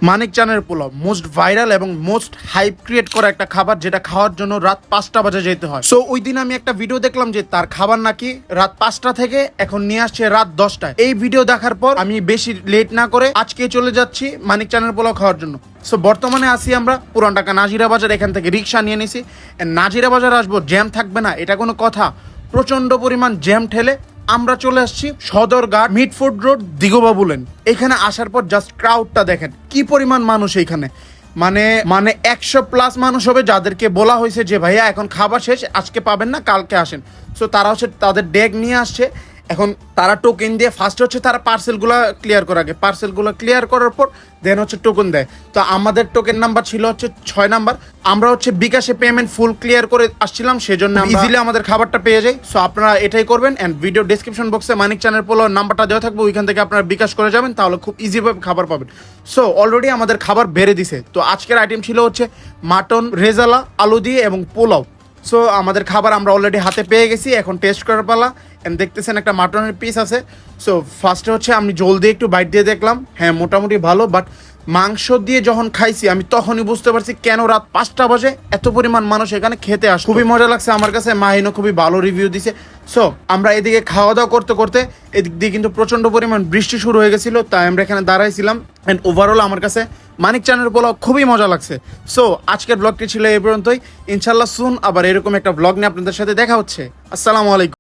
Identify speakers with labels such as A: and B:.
A: মানিক চানের pulao most viral এবং most hype create করা একটা খাবার, যেটা খাওয়ার জন্য রাত 5টা বাজে যেতে হয়। সো ওই দিন আমি একটা ভিডিও দেখলাম যে তার খাবার নাকি রাত 5টা থেকে এখন নিয়ে আসছে রাত 10টায়। এই ভিডিও দেখার পর আমি বেশি লেট না করে আজকে চলে যাচ্ছি মানিক চানের পোলাও খাওয়ার জন্য। সো বর্তমানে আসি আমরা পুরান ঢাকা নাজিরা বাজার, এখান থেকে রিক্সা নিয়ে নিছি। নাজিরা বাজার আসবো, জ্যাম থাকবে না এটা কোনো কথা। প্রচন্ড পরিমাণ জ্যাম ঠেলে আমরা চলে আসছি সদরঘাট মিটফুড রোড দিগোবাবুলেন। এখানে আসার পর জাস্ট ক্রাউডটা দেখেন কি পরিমাণ মানুষ এইখানে। মানে 100+ মানুষ হবে, যাদেরকে বলা হয়েছে যে ভাইয়া এখন খাবার শেষ, আজকে পাবেন না, কালকে আসেন। সো তারা হচ্ছে তাদের ডেক নিয়ে আসছে। এখন তারা টোকেন দিয়ে ফার্স্ট হচ্ছে তারা পার্সেলগুলো ক্লিয়ার করার আগে পার্সেলগুলো ক্লিয়ার করার পর দেন হচ্ছে টোকেন দেয়। তো আমাদের টোকেন নাম্বার ছিল হচ্ছে 6 নাম্বার। আমরা হচ্ছে বিকাশে পেমেন্ট ফুল ক্লিয়ার করে আসছিলাম, সেজন্য ইজিলি আমাদের খাবারটা পেয়ে যাই। সো আপনারা এটাই করবেন। অ্যান্ড ভিডিও ডিসক্রিপশন বক্সে মানিক চ্যানেল পোলাও নাম্বারটা দেওয়া থাকবে, ওইখান থেকে আপনারা বিকাশ করে যাবেন, তাহলে খুব ইজিভাবে খাবার পাবেন। সো অলরেডি আমাদের খাবার বেড়ে দিছে। তো আজকের আইটেম ছিল হচ্ছে মাটন রেজালা আলু দিয়ে এবং পোলাও। সো আমাদের খাবার আমরা অলরেডি হাতে পেয়ে গেছি, এখন টেস্ট করার পালা। এন্ড দেখতেছেন একটা মাটনের পিস আছে। সো ফার্স্টে হচ্ছে আমি জলদি একটু বাইট দিয়ে দেখলাম, হ্যাঁ মোটামুটি ভালো। বাট মাংস দিয়ে যখন খাইছি আমি তখনই বুঝতে পারছি কেন রাত 5টা বাজে এত পরিমাণ মানুষ এখানে খেতে আসে। খুবই মজা লাগছে আমার কাছে, মাহিনও খুবই ভালো রিভিউ দিছে। সো আমরা এদিকে খাওয়া দাওয়া করতে করতে এদিক দিয়ে কিন্তু প্রচণ্ড পরিমাণ বৃষ্টি শুরু হয়ে গেছিলো, তাই আমরা এখানে দাঁড়াইছিলাম। অ্যান্ড ওভারঅল আমার কাছে মানিক চ্যানেল পোলাও খুবই মজা লাগছে। সো আজকের ব্লগটি ছিল এই পর্যন্তই। ইনশাল্লাহ সুন আবার এরকম একটা ব্লগ নিয়ে আপনাদের সাথে দেখা হচ্ছে। আসসালামু আলাইকুম।